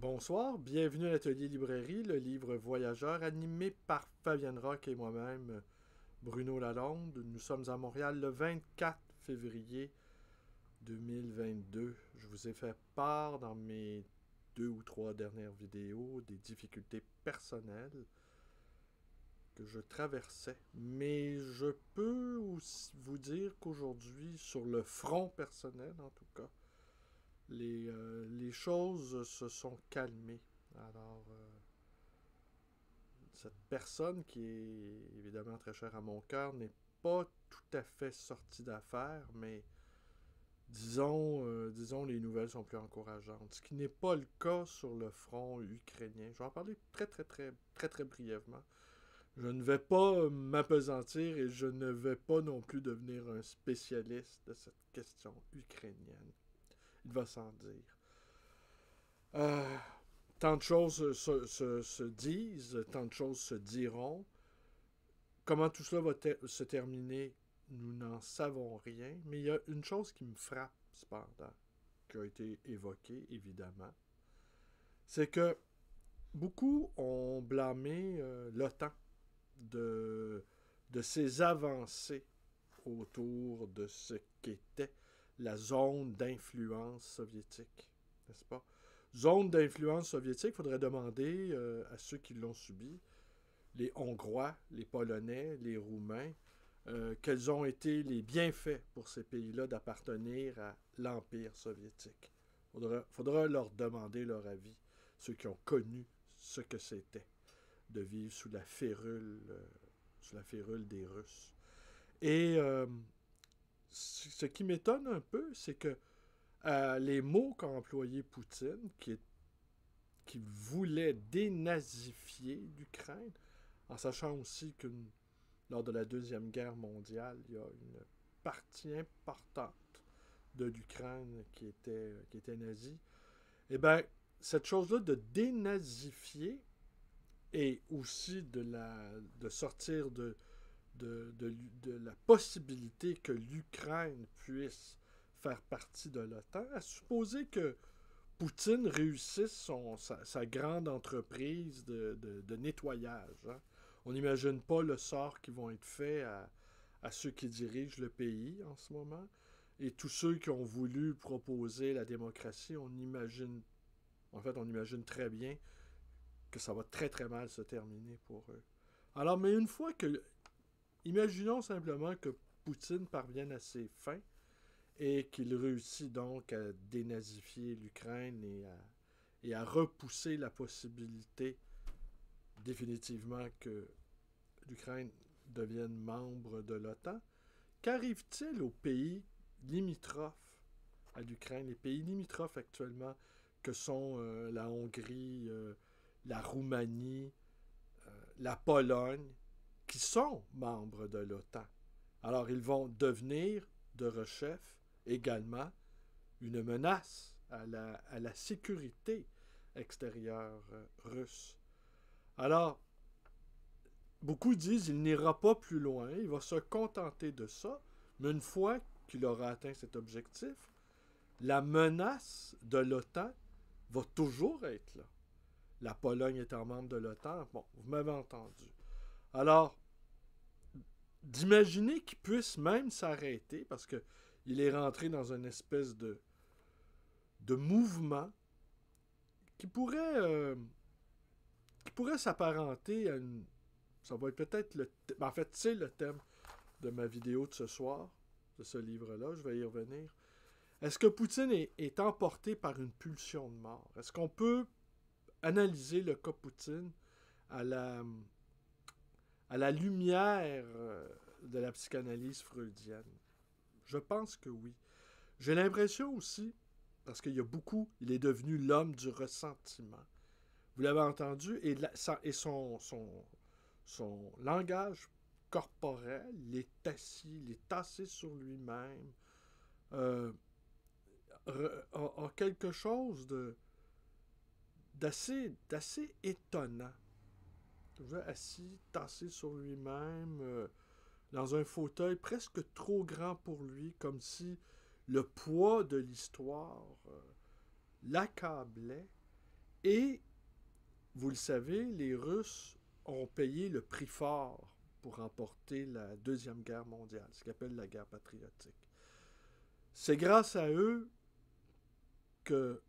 Bonsoir, bienvenue à l'Atelier Librairie, le livre voyageur animé par Fabienne Rock et moi-même, Bruno Lalonde. Nous sommes à Montréal le 24 février 2022. Je vous ai fait part dans mes 2 ou 3 dernières vidéos des difficultés personnelles que je traversais. Mais je peux aussi vous dire qu'aujourd'hui, sur le front personnel en tout cas, les choses se sont calmées. Alors, cette personne qui est évidemment très chère à mon cœur n'est pas tout à fait sortie d'affaires, mais disons les nouvelles sont plus encourageantes. Ce qui n'est pas le cas sur le front ukrainien. Je vais en parler très brièvement. Je ne vais pas m'apesantir et je ne vais pas non plus devenir un spécialiste de cette question ukrainienne. Il va sans dire. Euh, Tant de choses se disent, tant de choses se diront. Comment tout cela va se terminer, nous n'en savons rien. Mais il y a une chose qui me frappe, cependant, qui a été évoquée, évidemment. C'est que beaucoup ont blâmé l'OTAN de ses avancées autour de ce qu'était la zone d'influence soviétique, n'est-ce pas? Zone d'influence soviétique, il faudrait demander à ceux qui l'ont subi, les Hongrois, les Polonais, les Roumains, quels ont été les bienfaits pour ces pays-là d'appartenir à l'Empire soviétique. Faudra leur demander leur avis, ceux qui ont connu ce que c'était de vivre sous la férule des Russes. Et ce qui m'étonne un peu, c'est que les mots qu'a employé Poutine, qui voulait dénazifier l'Ukraine, en sachant aussi que lors de la Deuxième Guerre mondiale, il y a une partie importante de l'Ukraine qui était nazie, eh bien, cette chose-là de dénazifier et aussi de sortir de la possibilité que l'Ukraine puisse faire partie de l'OTAN, à supposer que Poutine réussisse sa grande entreprise de nettoyage. Hein. On n'imagine pas le sort qui vont être faits à ceux qui dirigent le pays en ce moment. Et tous ceux qui ont voulu proposer la démocratie, on imagine très bien que ça va très mal se terminer pour eux. Alors, mais une fois que imaginons simplement que Poutine parvienne à ses fins et qu'il réussit donc à dénazifier l'Ukraine et à repousser la possibilité définitivement que l'Ukraine devienne membre de l'OTAN. Qu'arrive-t-il aux pays limitrophes à l'Ukraine, les pays limitrophes actuellement que sont la Hongrie, la Roumanie, la Pologne, qui sont membres de l'OTAN. Alors, ils vont devenir, de rechef, également une menace à la sécurité extérieure russe. Alors, beaucoup disent qu'il n'ira pas plus loin, il va se contenter de ça, mais une fois qu'il aura atteint cet objectif, la menace de l'OTAN va toujours être là. La Pologne étant membre de l'OTAN, bon, vous m'avez entendu. Alors, d'imaginer qu'il puisse même s'arrêter, parce qu'il est rentré dans une espèce de mouvement qui pourrait s'apparenter à une... Ça va être peut-être en fait, c'est le thème de ma vidéo de ce soir, de ce livre-là, je vais y revenir. Est-ce que Poutine est emporté par une pulsion de mort? Est-ce qu'on peut analyser le cas Poutine à la lumière de la psychanalyse freudienne? Je pense que oui. J'ai l'impression aussi, parce qu'il y a beaucoup, il est devenu l'homme du ressentiment. Vous l'avez entendu, et son langage corporel, il est assis, il est tassé sur lui-même, a quelque chose d'assez étonnant. Assis, tassé sur lui-même, dans un fauteuil presque trop grand pour lui, comme si le poids de l'histoire l'accablait Et, vous le savez, les Russes ont payé le prix fort pour remporter la Deuxième Guerre mondiale, ce qu'ils appellent la guerre patriotique. C'est grâce à eux que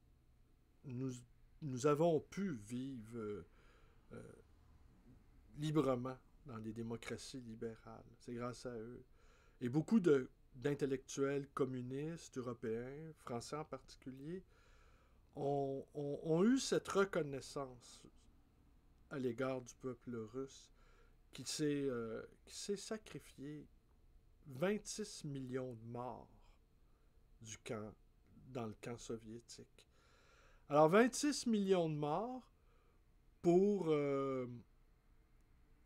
nous avons pu vivre librement dans les démocraties libérales. C'est grâce à eux. Et beaucoup d'intellectuels communistes, européens, français en particulier, ont eu cette reconnaissance à l'égard du peuple russe qui s'est sacrifié 26 millions de morts dans le camp soviétique. Alors, 26 millions de morts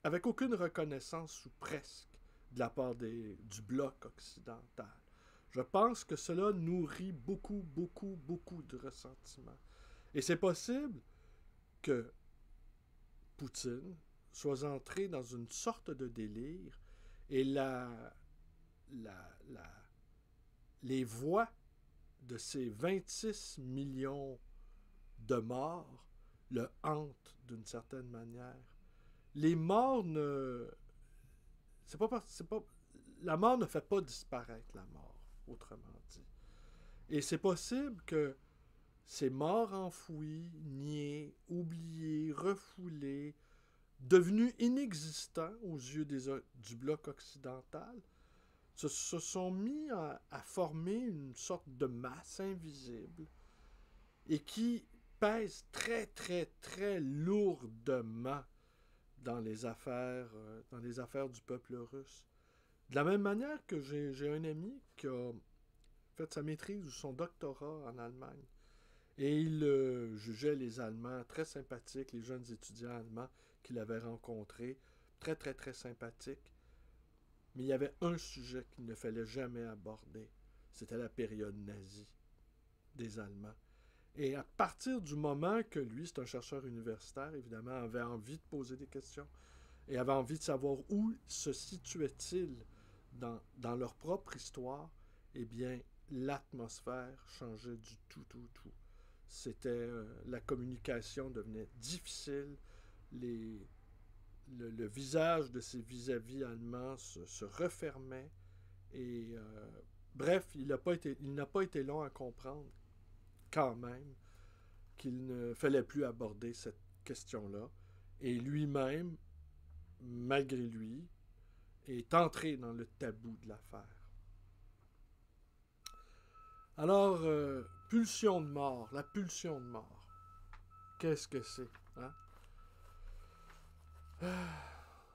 avec aucune reconnaissance ou presque de la part du bloc occidental. Je pense que cela nourrit beaucoup, beaucoup, beaucoup de ressentiment. Et c'est possible que Poutine soit entré dans une sorte de délire et les voix de ces 26 millions de morts le hantent d'une certaine manière. Les morts la mort ne fait pas disparaître la mort, autrement dit. Et c'est possible que ces morts enfouis, niés, oubliés, refoulés, devenus inexistants aux yeux du bloc occidental, se sont mis à former une sorte de masse invisible et qui pèse très, très, très lourdement dans les affaires du peuple russe. De la même manière que j'ai un ami qui a fait sa maîtrise ou son doctorat en Allemagne. Et il jugeait les Allemands très sympathiques, les jeunes étudiants allemands qu'il avait rencontrés, très, très, très sympathiques. Mais il y avait un sujet qu'il ne fallait jamais aborder. C'était la période nazie des Allemands. Et à partir du moment que lui, c'est un chercheur universitaire, évidemment, avait envie de poser des questions et avait envie de savoir où se situait-il dans leur propre histoire, eh bien, l'atmosphère changeait du tout. C'était la communication devenait difficile, le visage de ses vis-à-vis allemands se refermait et bref, il n'a pas été long à comprendre quand même qu'il ne fallait plus aborder cette question-là et lui-même, malgré lui, est entré dans le tabou de l'affaire. Alors, pulsion de mort, la pulsion de mort. Qu'est-ce que c'est, hein?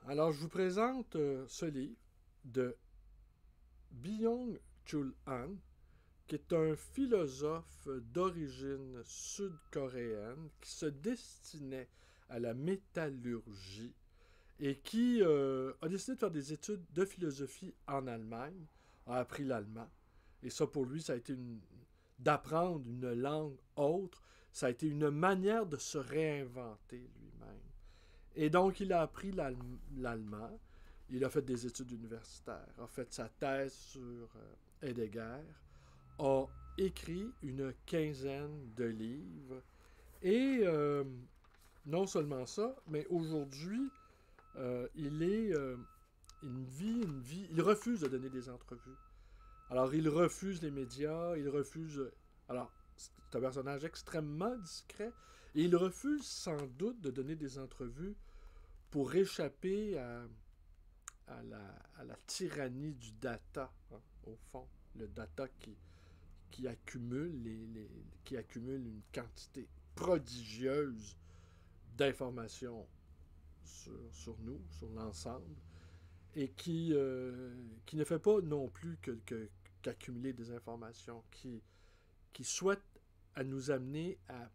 Alors, je vous présente ce livre de Byung-Chul Han, qui est un philosophe d'origine sud-coréenne qui se destinait à la métallurgie et qui a décidé de faire des études de philosophie en Allemagne, a appris l'allemand. Et ça, pour lui, ça a été d'apprendre une langue autre. Ça a été une manière de se réinventer lui-même. Et donc, il a appris l'allemand. Il a fait des études universitaires, a fait sa thèse sur Heidegger, a écrit une quinzaine de livres. Et non seulement ça, mais aujourd'hui, il refuse de donner des entrevues. Alors, il refuse les médias, il refuse... Alors, c'est un personnage extrêmement discret, et il refuse sans doute de donner des entrevues pour échapper à la tyrannie du data, hein, au fond. Le data qui accumule une quantité prodigieuse d'informations sur nous, sur l'ensemble, et qui ne fait pas non plus qu'accumuler des informations, qui souhaite à nous amener à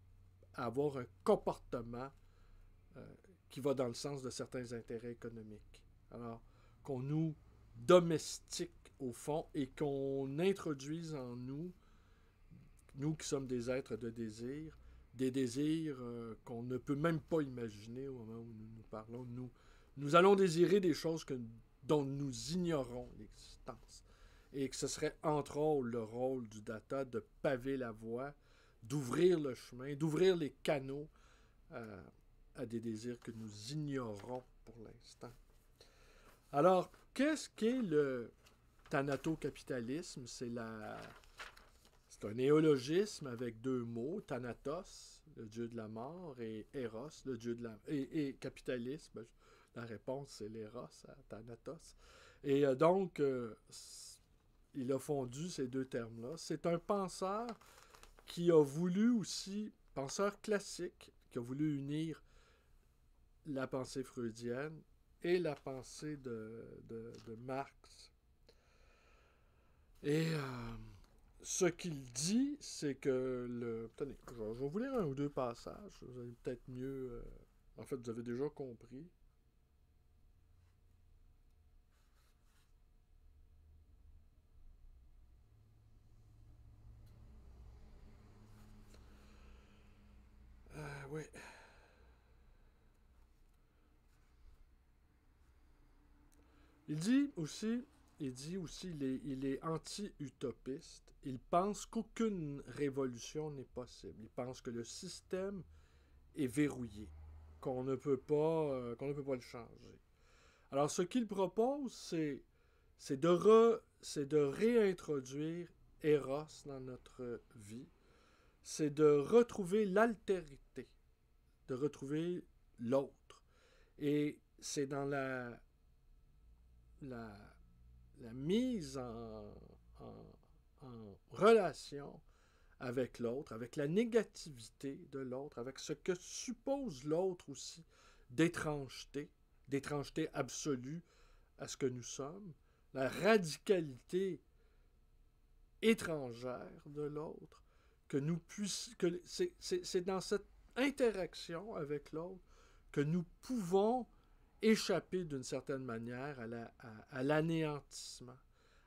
avoir un comportement qui va dans le sens de certains intérêts économiques. Alors, qu'on nous domestique au fond et qu'on introduise en nous qui sommes des êtres de désir, des désirs qu'on ne peut même pas imaginer au moment où nous parlons. Nous allons désirer des choses dont nous ignorons l'existence. Et que ce serait entre autres le rôle du data de paver la voie, d'ouvrir le chemin, d'ouvrir les canaux à des désirs que nous ignorons pour l'instant. Alors, qu'est-ce qu'est le thanatocapitalisme? C'est un néologisme avec deux mots, Thanatos, le dieu de la mort, et Eros, le dieu de la... Et capitalisme, la réponse c'est l'Eros à Thanatos. Et donc, il a fondu ces deux termes-là. C'est un penseur qui a voulu aussi, penseur classique, qui a voulu unir la pensée freudienne et la pensée de Marx. Et ce qu'il dit, c'est que Attendez, je vais vous lire un ou deux passages. Vous allez peut-être mieux... En fait, vous avez déjà compris. Oui. Il dit aussi, il est anti-utopiste. Il pense qu'aucune révolution n'est possible. Il pense que le système est verrouillé, qu'on ne peut pas le changer. Alors, ce qu'il propose, c'est de réintroduire Eros dans notre vie. C'est de retrouver l'altérité, de retrouver l'autre. Et c'est dans la, la mise en relation avec l'autre, avec la négativité de l'autre, avec ce que suppose l'autre aussi d'étrangeté, d'étrangeté absolue à ce que nous sommes, la radicalité étrangère de l'autre, que nous puissions, que c'est dans cette interaction avec l'autre que nous pouvons échapper d'une certaine manière à l'anéantissement,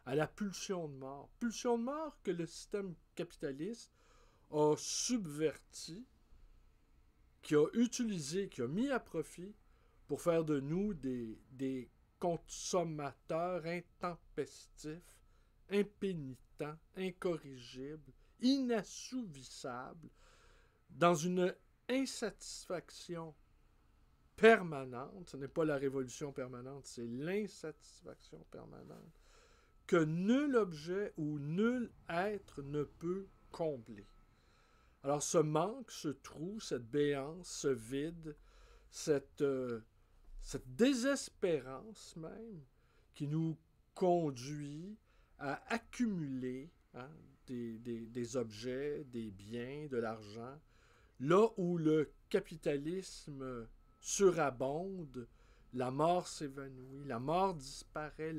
à la pulsion de mort. Pulsion de mort que le système capitaliste a subverti, qui a utilisé, qui a mis à profit pour faire de nous des consommateurs intempestifs, impénitents, incorrigibles, inassouvissables, dans une insatisfaction permanente. Ce n'est pas la révolution permanente, c'est l'insatisfaction permanente que nul objet ou nul être ne peut combler. Alors ce manque, ce trou, cette béance, ce vide, cette désespérance même qui nous conduit à accumuler des objets, des biens, de l'argent, là où le capitalisme surabonde, la mort s'évanouit, la mort disparaît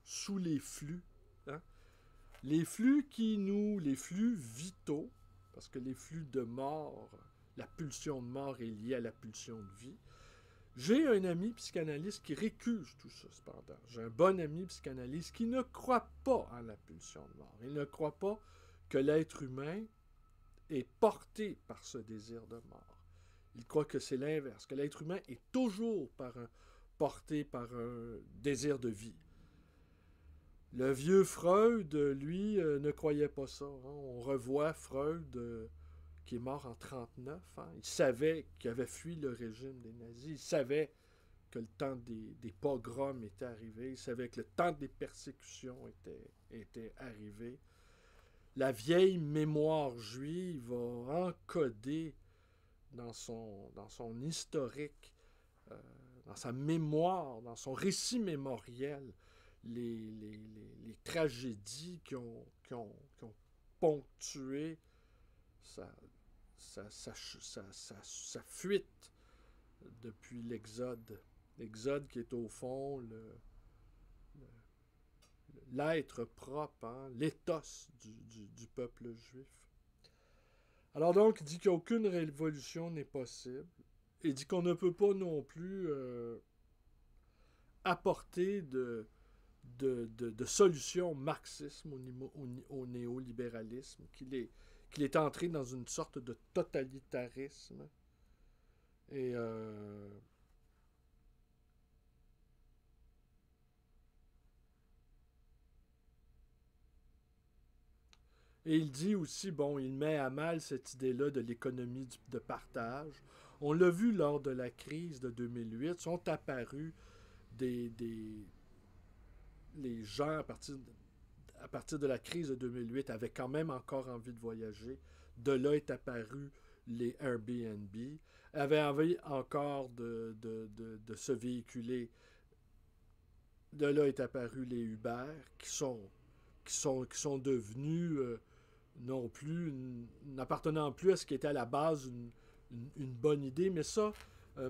sous les flux. Hein? Les flux les flux vitaux, parce que les flux de mort, la pulsion de mort est liée à la pulsion de vie. J'ai un ami psychanalyste qui récuse tout ça, cependant. J'ai un bon ami psychanalyste qui ne croit pas en la pulsion de mort. Il ne croit pas que l'être humain est porté par ce désir de mort. Il croit que c'est l'inverse, que l'être humain est toujours porté par un désir de vie. Le vieux Freud, lui, ne croyait pas ça. Hein. On revoit Freud, qui est mort en 1939. Hein. Il savait qu'il avait fui le régime des nazis. Il savait que le temps des pogroms était arrivé. Il savait que le temps des persécutions était arrivé. La vieille mémoire juive va encoder dans son historique, dans sa mémoire, dans son récit mémoriel, les tragédies qui ont ponctué sa fuite depuis l'Exode. L'Exode qui est au fond l'être propre, hein, l'éthos du peuple juif. Alors donc, il dit qu'aucune révolution n'est possible. Il dit qu'on ne peut pas non plus apporter de solution marxisme au néolibéralisme, qu'il est entré dans une sorte de totalitarisme. Et Et il dit aussi, bon, il met à mal cette idée-là de l'économie de partage. On l'a vu lors de la crise de 2008, sont apparus des les gens à partir de la crise de 2008 avaient quand même encore envie de voyager. De là est apparu les Airbnb, avaient envie encore de se véhiculer. De là est apparu les Uber, qui sont devenus non plus, n'appartenant plus à ce qui était à la base une bonne idée. Mais ça,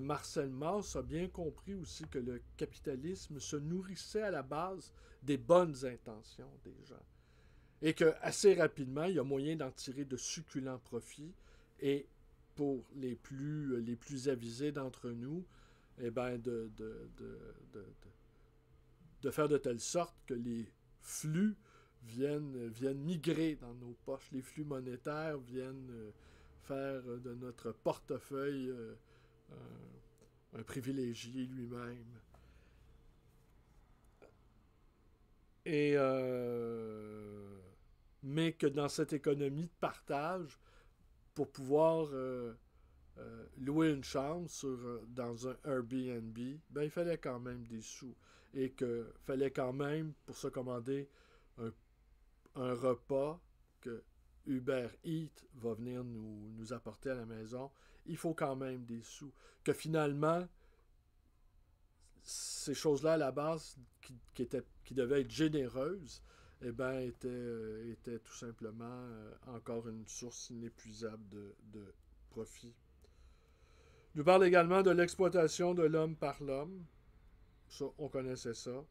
Marcel Mauss a bien compris aussi que le capitalisme se nourrissait à la base des bonnes intentions des gens. Et que assez rapidement, il y a moyen d'en tirer de succulents profits. Et pour les plus avisés d'entre nous, eh ben de faire de telle sorte que les flux viennent migrer dans nos poches. Les flux monétaires viennent faire de notre portefeuille un privilégié lui-même. Et mais que dans cette économie de partage, pour pouvoir louer une chambre dans un Airbnb, ben, il fallait quand même des sous. Et qu'il fallait quand même, pour se commander un, un repas que Uber Eats va venir nous apporter à la maison, il faut quand même des sous. Que finalement, ces choses-là, à la base, qui devaient être généreuses, eh ben, étaient tout simplement encore une source inépuisable de profit. Il nous parle également de l'exploitation de l'homme par l'homme. Ça, on connaissait ça.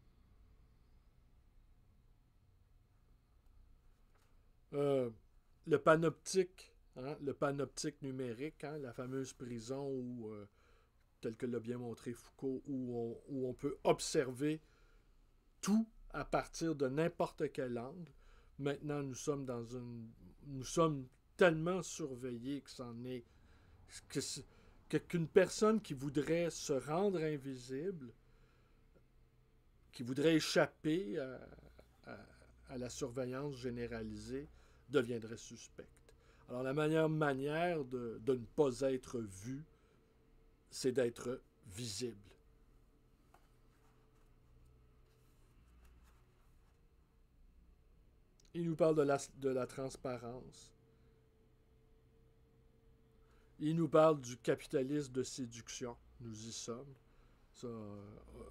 Euh, le panoptique, hein, le panoptique numérique, hein, la fameuse prison où, tel que l'a bien montré Foucault, où on peut observer tout à partir de n'importe quel angle. Maintenant, nous sommes tellement surveillés que c'en est qu'une personne qui voudrait se rendre invisible, qui voudrait échapper à la surveillance généralisée, deviendrait suspecte. Alors la meilleure manière de ne pas être vu, c'est d'être visible. Il nous parle de la transparence. Il nous parle du capitalisme de séduction. Nous y sommes. Ça,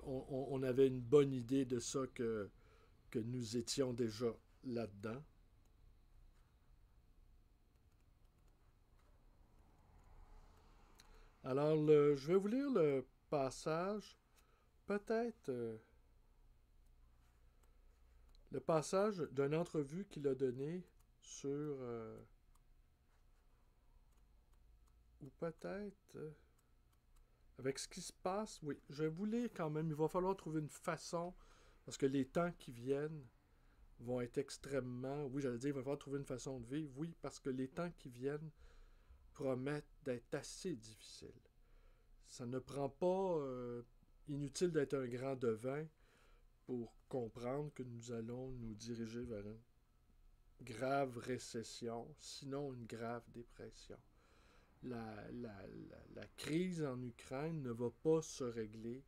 on avait une bonne idée de ça que nous étions déjà là-dedans. Alors, je vais vous lire le passage, peut-être le passage d'une entrevue qu'il a donnée sur... ou peut-être... avec ce qui se passe, oui, je vais vous lire quand même. Il va falloir trouver une façon, parce que les temps qui viennent vont être extrêmement... Oui, j'allais dire, il va falloir trouver une façon de vivre. Oui, parce que les temps qui viennent promettent d'être assez difficiles. Ça ne prend pas... inutile d'être un grand devin pour comprendre que nous allons nous diriger vers une grave récession, sinon une grave dépression. La crise en Ukraine ne va pas se régler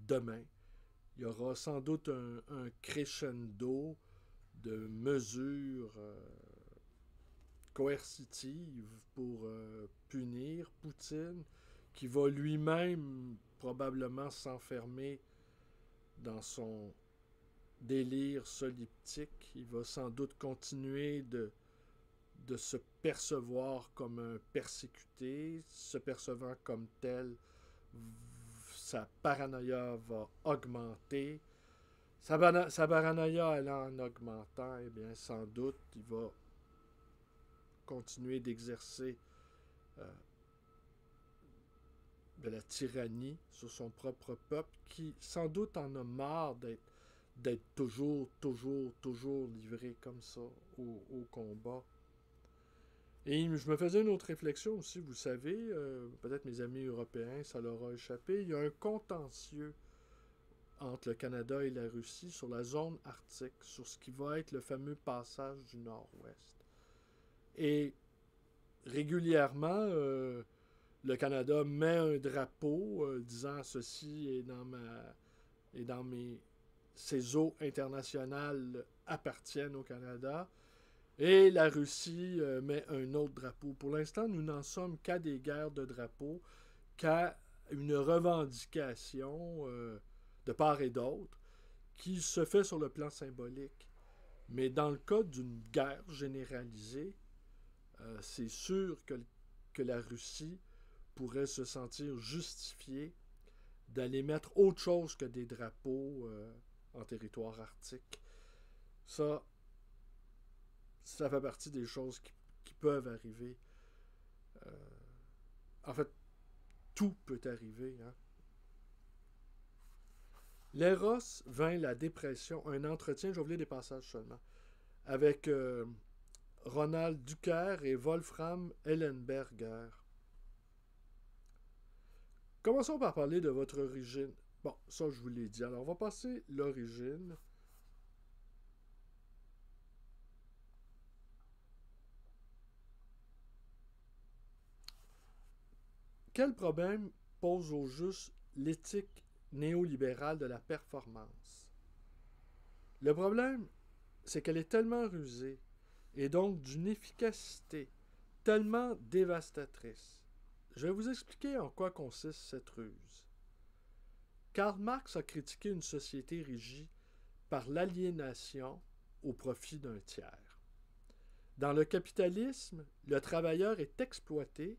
demain. Il y aura sans doute un crescendo de mesures coercitives pour punir Poutine, qui va lui-même probablement s'enfermer dans son délire soliptique. Il va sans doute continuer de se percevoir comme un persécuté, se percevant comme tel, sa paranoïa va augmenter. Sa paranoïa allant en augmentant, eh bien, sans doute, il va continuer d'exercer de la tyrannie sur son propre peuple, qui sans doute en a marre d'être toujours livré comme ça au combat. Et je me faisais une autre réflexion aussi, vous savez, peut-être mes amis européens, ça leur a échappé, il y a un contentieux entre le Canada et la Russie sur la zone arctique, sur ce qui va être le fameux passage du Nord-Ouest. Et régulièrement, le Canada met un drapeau disant ceci est dans mes ces eaux internationales appartiennent au Canada. Et la Russie met un autre drapeau. Pour l'instant, nous n'en sommes qu'à des guerres de drapeaux, qu'à une revendication de part et d'autre qui se fait sur le plan symbolique. Mais dans le cas d'une guerre généralisée, c'est sûr que la Russie pourrait se sentir justifiée d'aller mettre autre chose que des drapeaux en territoire arctique. Ça, ça fait partie des choses qui peuvent arriver. Euh, en fait, tout peut arriver. Hein? L'éros vint la dépression, un entretien, je vais vous lire des passages seulement, avec Ronald Ducker et Wolfram Ellenberger. Commençons par parler de votre origine. Bon, ça je vous l'ai dit. Alors, on va passer l'origine. Quel problème pose au juste l'éthique néolibérale de la performance? Le problème, c'est qu'elle est tellement rusée, et donc d'une efficacité tellement dévastatrice. Je vais vous expliquer en quoi consiste cette ruse. Karl Marx a critiqué une société régie par l'aliénation au profit d'un tiers. Dans le capitalisme, le travailleur est exploité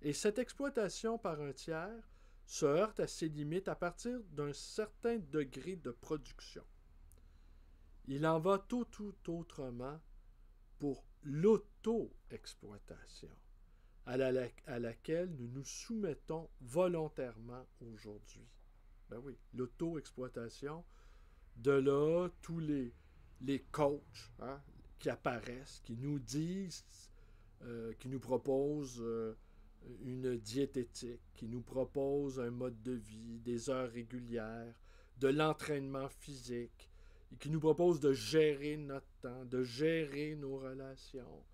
et cette exploitation par un tiers se heurte à ses limites à partir d'un certain degré de production. Il en va tout autrement pour l'auto-exploitation, à laquelle nous nous soumettons volontairement aujourd'hui. Ben oui, l'auto-exploitation, de là, tous les coachs hein, qui apparaissent, qui nous disent, qui nous proposent une diététique, qui nous proposent un mode de vie, des heures régulières, de l'entraînement physique, et qui nous proposent de gérer notre temps, de gérer nos relations,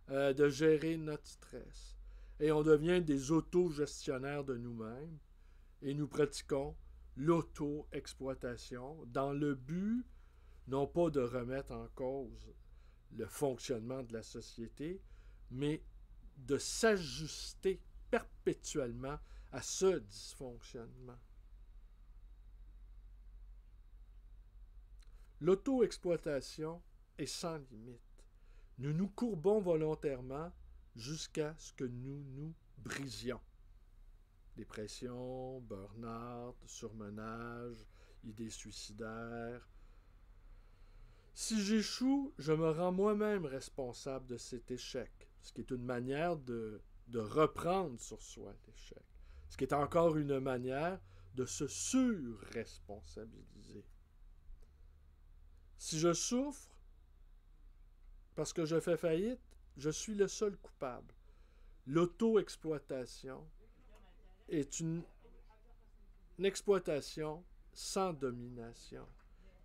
de gérer notre stress. Et on devient des autogestionnaires de nous-mêmes et nous pratiquons l'auto-exploitation dans le but, non pas de remettre en cause le fonctionnement de la société, mais de s'ajuster perpétuellement à ce dysfonctionnement. L'auto-exploitation est sans limite. Nous nous courbons volontairement jusqu'à ce que nous nous brisions. Dépression, burn-out, surmenage, idées suicidaires. Si j'échoue, je me rends moi-même responsable de cet échec, ce qui est une manière de reprendre sur soi l'échec, ce qui est encore une manière de se surresponsabiliser. Si je souffre parce que je fais faillite, je suis le seul coupable. L'auto-exploitation est une exploitation sans domination,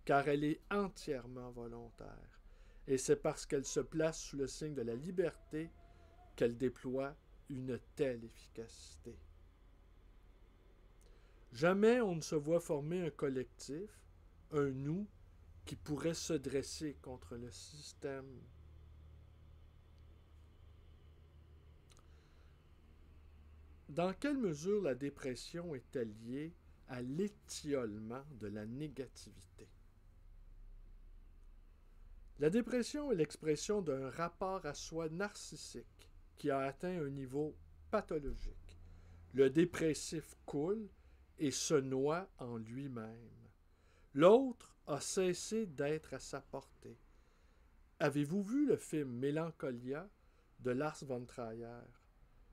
car elle est entièrement volontaire. Et c'est parce qu'elle se place sous le signe de la liberté qu'elle déploie une telle efficacité. Jamais on ne se voit former un collectif, un nous, qui pourrait se dresser contre le système. Dans quelle mesure la dépression est-elle liée à l'étiolement de la négativité? La dépression est l'expression d'un rapport à soi narcissique qui a atteint un niveau pathologique. Le dépressif coule et se noie en lui-même. L'autre a cessé d'être à sa portée. Avez-vous vu le film Mélancolia de Lars von Trier?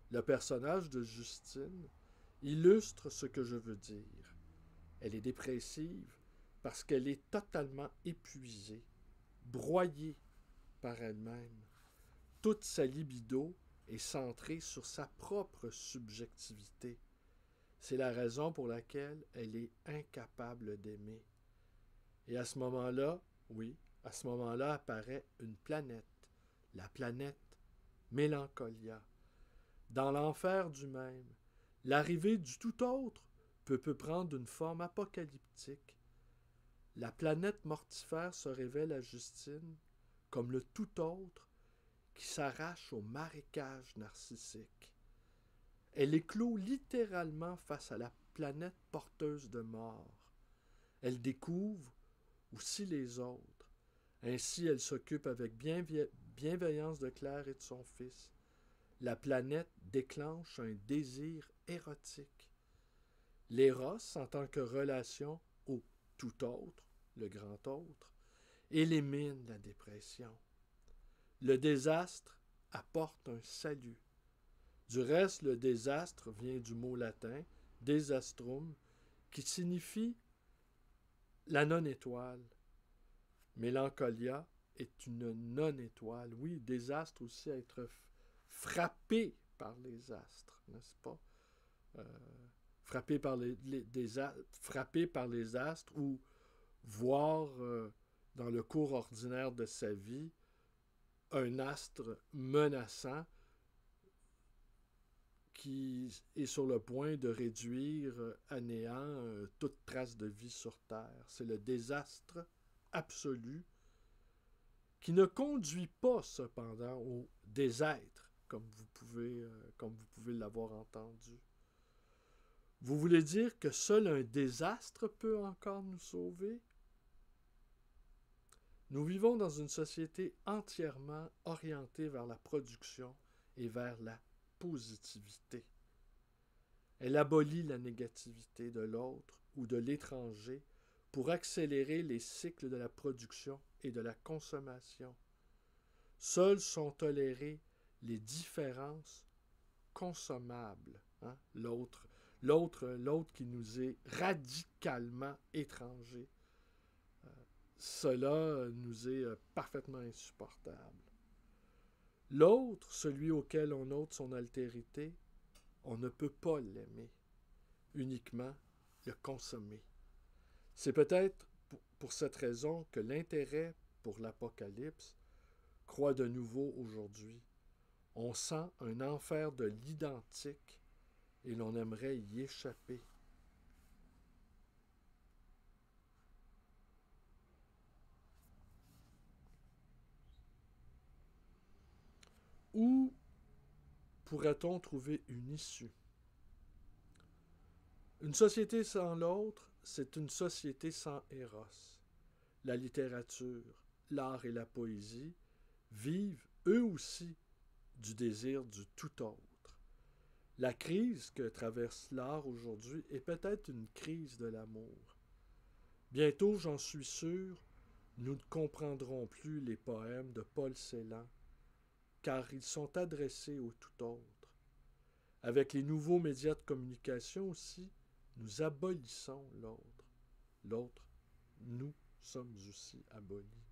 Le personnage de Justine illustre ce que je veux dire. Elle est dépressive parce qu'elle est totalement épuisée, broyée par elle-même. Toute sa libido est centrée sur sa propre subjectivité. C'est la raison pour laquelle elle est incapable d'aimer. Et à ce moment-là, oui, à ce moment-là apparaît une planète, la planète Mélancolia. Dans l'enfer du même, l'arrivée du tout autre peut prendre une forme apocalyptique. La planète mortifère se révèle à Justine comme le tout autre qui s'arrache au marécage narcissique. Elle éclot littéralement face à la planète porteuse de mort. Elle découvre aussi les autres. Ainsi, elle s'occupe avec bienveillance de Claire et de son fils. La planète déclenche un désir érotique. L'éros, en tant que relation au tout autre, le grand autre, élimine la dépression. Le désastre apporte un salut. Du reste, le désastre vient du mot latin désastrum, qui signifie la non-étoile. Mélancolia est une non-étoile. Oui, désastre aussi à être frappé par les astres, n'est-ce pas? Frappé par frappé par les astres ou voir dans le cours ordinaire de sa vie un astre menaçant qui est sur le point de réduire à néant toute trace de vie sur Terre. C'est le désastre absolu qui ne conduit pas cependant au désêtre, comme vous pouvez l'avoir entendu. Vous voulez dire que seul un désastre peut encore nous sauver? Nous vivons dans une société entièrement orientée vers la production et vers la positivité. Elle abolit la négativité de l'autre ou de l'étranger pour accélérer les cycles de la production et de la consommation. Seules sont tolérées les différences consommables. Hein? L'autre qui nous est radicalement étranger. Cela nous est parfaitement insupportable. L'autre, celui auquel on ôte son altérité, on ne peut pas l'aimer, uniquement le consommer. C'est peut-être pour cette raison que l'intérêt pour l'Apocalypse croît de nouveau aujourd'hui. On sent un enfer de l'identique et l'on aimerait y échapper. Où pourrait-on trouver une issue? Une société sans l'autre, c'est une société sans Eros. La littérature, l'art et la poésie vivent eux aussi du désir du tout autre. La crise que traverse l'art aujourd'hui est peut-être une crise de l'amour. Bientôt, j'en suis sûr, nous ne comprendrons plus les poèmes de Paul Celan, car ils sont adressés au tout autre. Avec les nouveaux médias de communication aussi, nous abolissons l'autre. L'autre, nous sommes aussi abolis.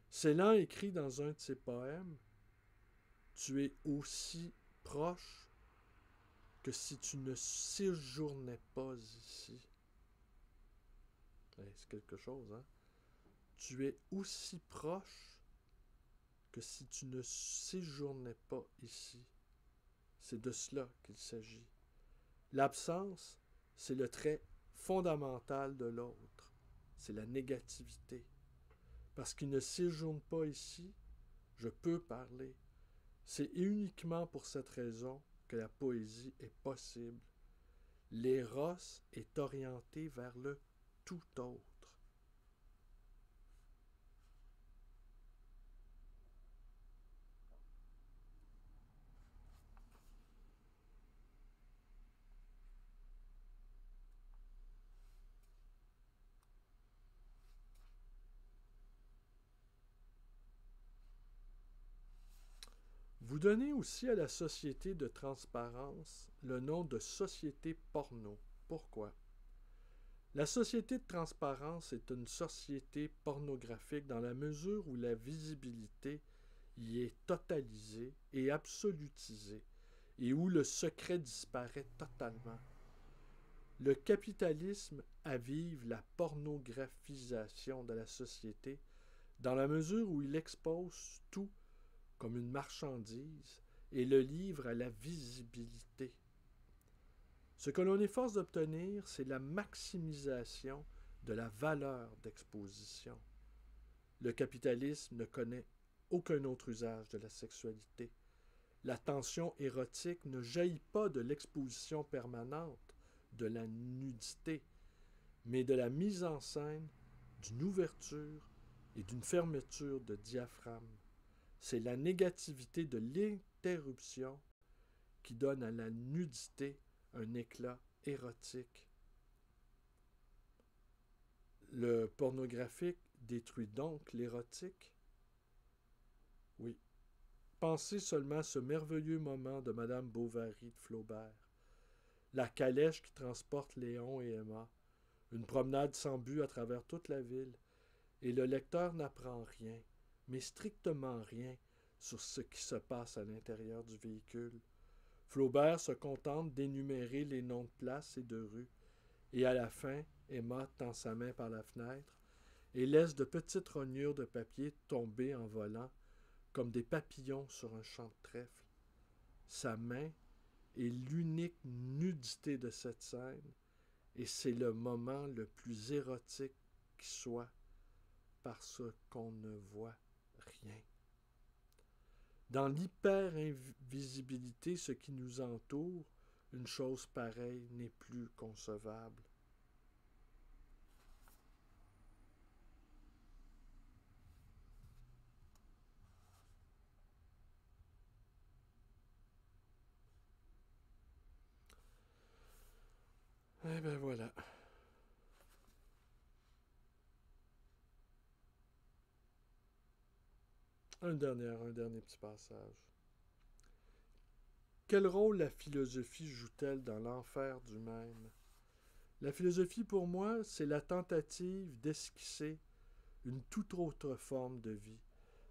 Celan écrit dans un de ses poèmes « Tu es aussi proche que si tu ne séjournais pas ici. » C'est quelque chose, hein? Tu es aussi proche que si tu ne séjournais pas ici. C'est de cela qu'il s'agit. L'absence, c'est le trait fondamental de l'autre. C'est la négativité. Parce qu'il ne séjourne pas ici, je peux parler. C'est uniquement pour cette raison que la poésie est possible. L'éros est orienté vers le tout autre. Vous donnez aussi à la société de transparence le nom de société porno. Pourquoi? La société de transparence est une société pornographique dans la mesure où la visibilité y est totalisée et absolutisée et où le secret disparaît totalement. Le capitalisme avive la pornographisation de la société dans la mesure où il expose tout comme une marchandise et le livre à la visibilité. Ce que l'on efforce d'obtenir, c'est la maximisation de la valeur d'exposition. Le capitalisme ne connaît aucun autre usage de la sexualité. La tension érotique ne jaillit pas de l'exposition permanente de la nudité, mais de la mise en scène d'une ouverture et d'une fermeture de diaphragme. C'est la négativité de l'interruption qui donne à la nudité un éclat érotique. Le pornographique détruit donc l'érotique? Oui. Pensez seulement à ce merveilleux moment de Madame Bovary de Flaubert. La calèche qui transporte Léon et Emma, une promenade sans but à travers toute la ville, et le lecteur n'apprend rien, mais strictement rien, sur ce qui se passe à l'intérieur du véhicule. Flaubert se contente d'énumérer les noms de places et de rues, et à la fin, Emma tend sa main par la fenêtre et laisse de petites rognures de papier tomber en volant, comme des papillons sur un champ de trèfle. Sa main est l'unique nudité de cette scène, et c'est le moment le plus érotique qui soit, parce qu'on ne voit rien. Dans l'hyper-invisibilité, ce qui nous entoure, une chose pareille n'est plus concevable. Eh bien voilà. Un dernier petit passage. Quel rôle la philosophie joue-t-elle dans l'enfer du même? La philosophie, pour moi, c'est la tentative d'esquisser une toute autre forme de vie,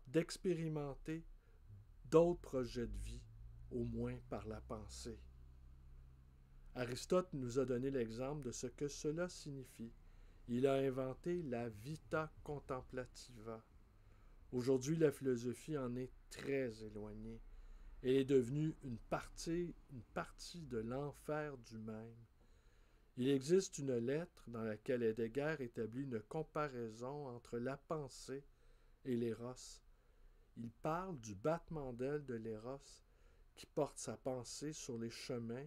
d'expérimenter d'autres projets de vie, au moins par la pensée. Aristote nous a donné l'exemple de ce que cela signifie. Il a inventé la vita contemplativa. Aujourd'hui, la philosophie en est très éloignée. Elle est devenue une partie de l'enfer du même. Il existe une lettre dans laquelle Heidegger établit une comparaison entre la pensée et l'éros. Il parle du battement d'aile de l'éros qui porte sa pensée sur les chemins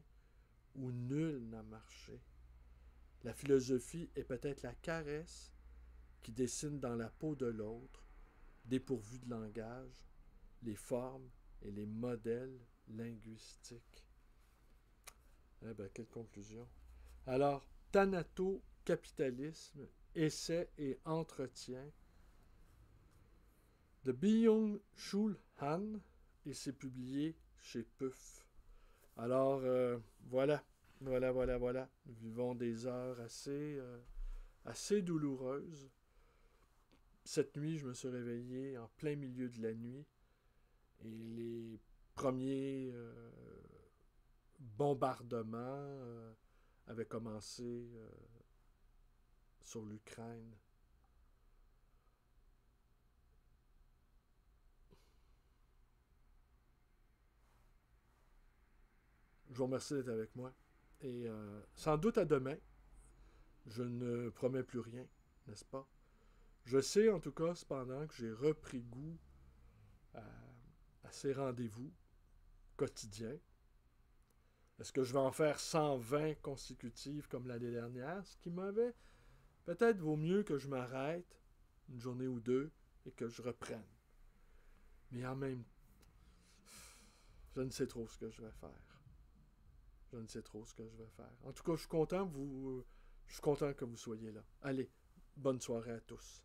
où nul n'a marché. La philosophie est peut-être la caresse qui dessine dans la peau de l'autre, dépourvue de langage, les formes et les modèles linguistiques. Eh bien, quelle conclusion. Alors, Thanato-capitalisme, essai et entretien de Byung-Chul Han, et c'est publié chez Puff. Alors, voilà. Nous vivons des heures assez douloureuses. Cette nuit, je me suis réveillé en plein milieu de la nuit et les premiers bombardements avaient commencé sur l'Ukraine. Je vous remercie d'être avec moi. Et sans doute à demain. Je ne promets plus rien, n'est-ce pas? Je sais en tout cas, cependant, que j'ai repris goût à ces rendez-vous quotidiens. Est-ce que je vais en faire 120 consécutives comme l'année dernière? Ce qui m'avait peut-être vaut mieux que je m'arrête une journée ou deux et que je reprenne. Mais en même temps, je ne sais trop ce que je vais faire. En tout cas, je suis content que vous soyez là. Allez, bonne soirée à tous.